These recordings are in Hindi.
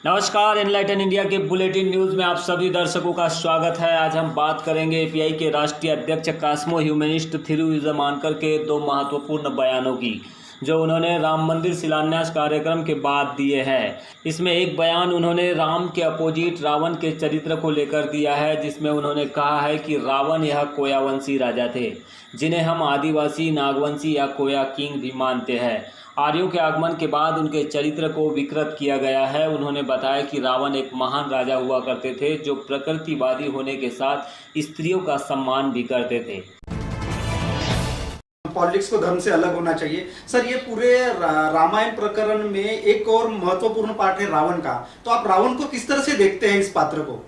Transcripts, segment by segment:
नमस्कार, एनलाइटन इंडिया के बुलेटिन न्यूज़ में आप सभी दर्शकों का स्वागत है। आज हम बात करेंगे एपीआई के राष्ट्रीय अध्यक्ष कास्मो ह्यूमनिस्ट थिरु विजयमानकर के दो महत्वपूर्ण बयानों की, जो उन्होंने राम मंदिर शिलान्यास कार्यक्रम के बाद दिए हैं। इसमें एक बयान उन्होंने राम के अपोजिट रावण के चरित्र को लेकर दिया है, जिसमें उन्होंने कहा है कि रावण यह कोयावंशी राजा थे, जिन्हें हम आदिवासी, नागवंशी या कोया किंग भी मानते हैं। आर्यों के आगमन के बाद उनके चरित्र को विकृत किया गया है। उन्होंने बताया कि रावण एक महान राजा हुआ करते थे, जो प्रकृतिवादी होने के साथ स्त्रियों का सम्मान भी करते थे। पॉलिटिक्स को धर्म से अलग होना चाहिए। सर, ये पूरे रामायण प्रकरण में एक और महत्वपूर्ण पार्ट है रावण का, तो आप रावण को किस तरह से देखते हैं, इस पात्र को?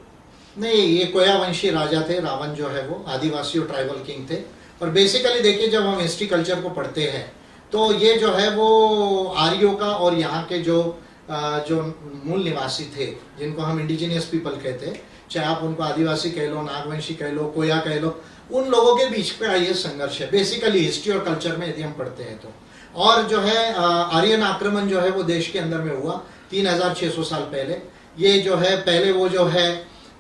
नहीं, ये कोयावंशी राजा थे। रावण जो है वो आदिवासी और ट्राइबल किंग थे। और बेसिकली देखिए, जब हम हिस्ट्री कल्चर को पढ़ते हैं तो ये जो है वो आर्यों का और यहाँ के जो मूल निवासी थे, जिनको हम इंडिजिनियस पीपल कहते हैं, चाहे आप उनको आदिवासी कह लो, नागवंशी कह लो, कोया कह लो, उन लोगों के बीच का ये संघर्ष है बेसिकली हिस्ट्री और कल्चर में, यदि हम पढ़ते हैं तो। और जो है आर्यन आक्रमण जो है वो देश के अंदर में हुआ 3600 साल पहले। ये जो है पहले वो जो है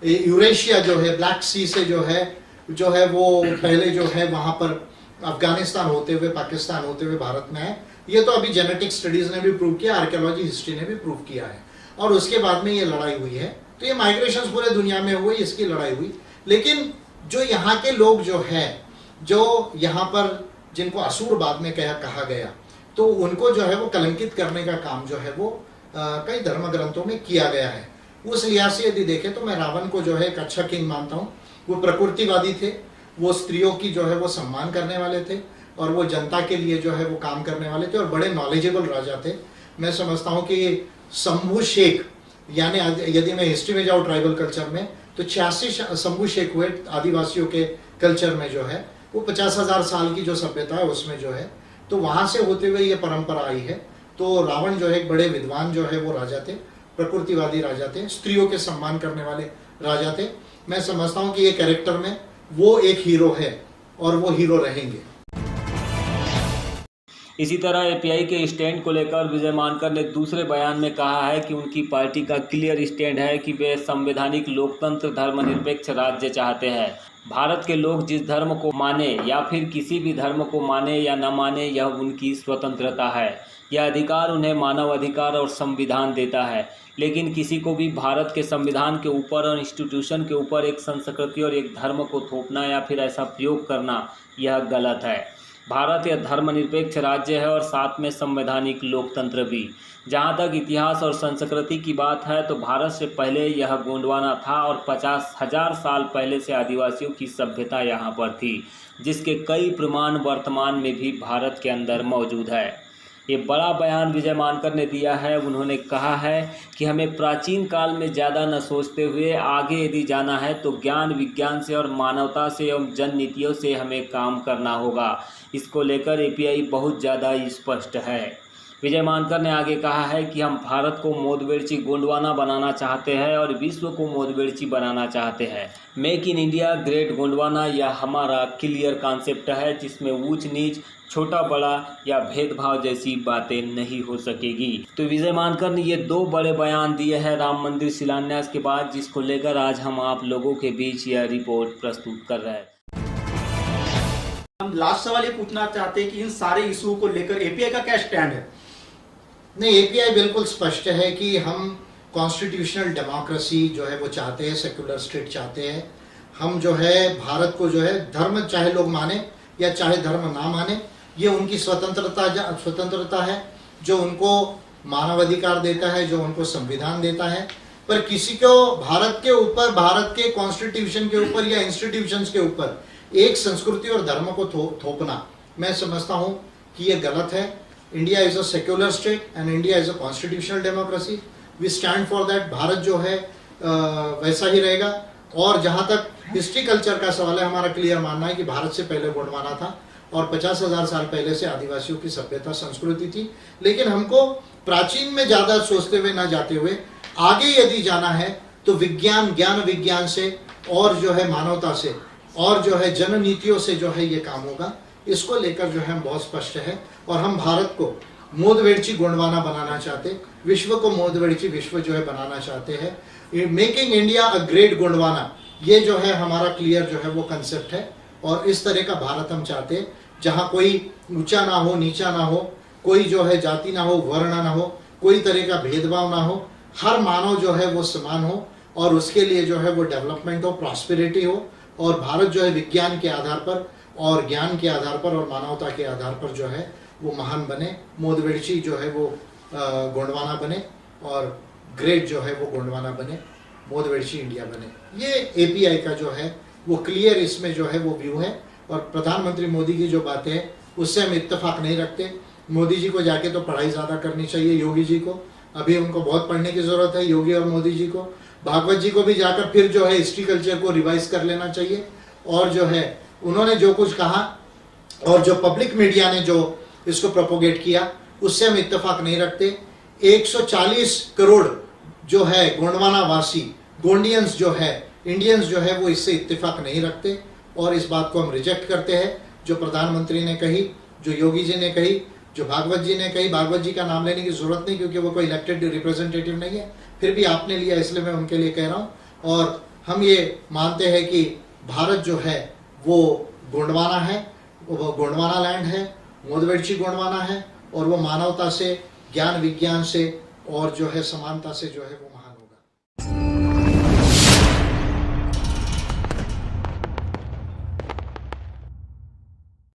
यूरेशिया जो है ब्लैक सी से जो है वो पहले जो है वहां पर अफगानिस्तान होते हुए, पाकिस्तान होते हुए भारत में है। ये तो अभी जेनेटिक स्टडीज ने भी प्रूव किया, आर्कियोलॉजी हिस्ट्री ने भी प्रूव किया है। और उसके बाद में ये लड़ाई हुई है, तो ये माइग्रेशंस पूरे दुनिया में हुई, इसकी लड़ाई हुई। लेकिन जो यहाँ के लोग जो है, जो यहाँ पर जिनको असुर बाद में कहा गया, तो उनको जो है वो कलंकित करने का काम जो है वो कई धर्म ग्रंथों में किया गया है। उस लिहाज से यदि देखें तो मैं रावण को जो है एक अच्छा किंग मानता हूँ। वो प्रकृतिवादी थे, वो स्त्रियों की जो है वो सम्मान करने वाले थे, और वो जनता के लिए जो है वो काम करने वाले थे, और बड़े नॉलेजेबल राजा थे। मैं समझता हूँ कि शंभू शेख, यानी यदि मैं हिस्ट्री में जाऊँ ट्राइबल कल्चर में, तो 86 शंभू शेख हुए आदिवासियों के कल्चर में जो है वो 50,000 साल की जो सभ्यता है उसमें जो है, तो वहां से होते हुए ये परंपरा आई है। तो रावण जो है एक बड़े विद्वान जो है वो राजा थे, प्रकृतिवादी राजा थे, स्त्रियों के सम्मान करने वाले राजा थे। मैं समझता हूँ कि ये कैरेक्टर में वो एक हीरो है और वो हीरो रहेंगे। इसी तरह एपीआई के स्टैंड को लेकर विजयमानकर ने दूसरे बयान में कहा है कि उनकी पार्टी का क्लियर स्टैंड है कि वे संवैधानिक लोकतंत्र धर्मनिरपेक्ष राज्य चाहते हैं। भारत के लोग जिस धर्म को माने या फिर किसी भी धर्म को माने या न माने, यह उनकी स्वतंत्रता है। यह अधिकार उन्हें मानव अधिकार और संविधान देता है। लेकिन किसी को भी भारत के संविधान के ऊपर और इंस्टीट्यूशन के ऊपर एक संस्कृति और एक धर्म को थोपना या फिर ऐसा प्रयोग करना, यह गलत है। भारत यह धर्मनिरपेक्ष राज्य है और साथ में संवैधानिक लोकतंत्र भी। जहाँ तक इतिहास और संस्कृति की बात है, तो भारत से पहले यह गोंडवाना था और 50,000 साल पहले से आदिवासियों की सभ्यता यहाँ पर थी, जिसके कई प्रमाण वर्तमान में भी भारत के अंदर मौजूद है। ये बड़ा बयान विजयमानकर ने दिया है। उन्होंने कहा है कि हमें प्राचीन काल में ज़्यादा न सोचते हुए आगे यदि जाना है, तो ज्ञान विज्ञान से और मानवता से एवं जन नीतियों से हमें काम करना होगा। इसको लेकर एपीआई बहुत ज़्यादा स्पष्ट है। विजयमानकर ने आगे कहा है कि हम भारत को मोदवेड़ची गोंडवाना बनाना चाहते हैं और विश्व को मोदवेड़ची बनाना चाहते हैं। Make in India great Gondwana यह हमारा क्लियर कॉन्सेप्ट है, जिसमें ऊंच नीच, छोटा बड़ा या भेदभाव जैसी बातें नहीं हो सकेगी। तो विजयमानकर ने ये दो बड़े बयान दिए हैं राम मंदिर शिलान्यास के बाद, जिसको लेकर आज हम आप लोगों के बीच यह रिपोर्ट प्रस्तुत कर रहे हैं। हम लास्ट सवाल ये पूछना चाहते हैं कि इन सारे इशू को लेकर एपीआई का क्या स्टैंड है? नहीं, एपीआई बिल्कुल स्पष्ट है कि हम कॉन्स्टिट्यूशनल डेमोक्रेसी जो है वो चाहते हैं, सेक्युलर स्टेट चाहते हैं। हम जो है भारत को जो है धर्म चाहे लोग माने या चाहे धर्म ना माने, ये उनकी स्वतंत्रता है, जो उनको मानवाधिकार देता है, जो उनको संविधान देता है। पर किसी को भारत के ऊपर, भारत के कॉन्स्टिट्यूशन के ऊपर या इंस्टीट्यूशंस के ऊपर एक संस्कृति और धर्म को थोपना, मैं समझता हूँ कि ये गलत है। India is a secular state and India is a constitutional democracy. We stand for that. Bharat जो है वैसा ही रहेगा। और जहाँ तक हिस्ट्री कल्चर का सवाल है, हमारा क्लियर मानना है कि भारत से पहले गोंडवाना था और 50,000 साल पहले से आदिवासियों की सभ्यता संस्कृति थी। लेकिन हमको प्राचीन में ज्यादा सोचते हुए ना जाते हुए आगे यदि जाना है, तो विज्ञान, ज्ञान विज्ञान से और जो है मानवता से और जो है जननीतियों से जो है ये काम होगा। इसको लेकर जो है हम बहुत स्पष्ट है और हम भारत को मोदवेड़ची गोंडवाना बनाना चाहते, विश्व को मोदवेड़ची विश्व जो है बनाना चाहते हैं। Making India a great Gondwana, ये जो है हमारा क्लियर जो है वो कंसेप्ट है। और इस तरह का भारत हम चाहते हैं जहाँ कोई ऊंचा ना हो, नीचा ना हो, कोई जो है जाति ना हो, वर्ण ना हो, कोई तरह का भेदभाव ना हो, हर मानव जो है वो समान हो और उसके लिए जो है वो डेवलपमेंट हो, प्रॉस्पेरिटी हो। और भारत जो है विज्ञान के आधार पर और ज्ञान के आधार पर और मानवता के आधार पर जो है वो महान बने, मोदवेड़ची जो है वो गोंडवाना बने और ग्रेट जो है वो गोंडवाना बने, मोदवेड़ची इंडिया बने। ये एपीआई का जो है वो क्लियर इसमें जो है वो व्यू है। और प्रधानमंत्री मोदी की जो बातें हैं उससे हम इत्तेफाक नहीं रखते। मोदी जी को जाके तो पढ़ाई ज़्यादा करनी चाहिए, योगी जी को अभी उनको बहुत पढ़ने की ज़रूरत है, योगी और मोदी जी को। भागवत जी को भी जाकर फिर जो है हिस्ट्री कल्चर को रिवाइज कर लेना चाहिए। और जो है उन्होंने जो कुछ कहा और जो पब्लिक मीडिया ने जो इसको प्रोपोगेट किया उससे हम इत्तेफाक नहीं रखते। 140 करोड़ जो है गोंडवाना वासी, गोंडियंस जो है, इंडियंस जो है वो इससे इत्तेफाक नहीं रखते और इस बात को हम रिजेक्ट करते हैं। जो प्रधानमंत्री ने कही, जो योगी जी ने कही, जो भागवत जी ने कही, भागवत जी का नाम लेने की जरूरत नहीं क्योंकि वो कोई इलेक्टेड रिप्रेजेंटेटिव नहीं है, फिर भी आपने लिया इसलिए मैं उनके लिए कह रहा हूँ। और हम ये मानते हैं कि भारत जो है वो गोंडवाना है, वो गोंडवाना लैंड है, मोदवेड़ची गोंडवाना है और वो मानवता से, ज्ञान विज्ञान से और जो है समानता से जो है वो महान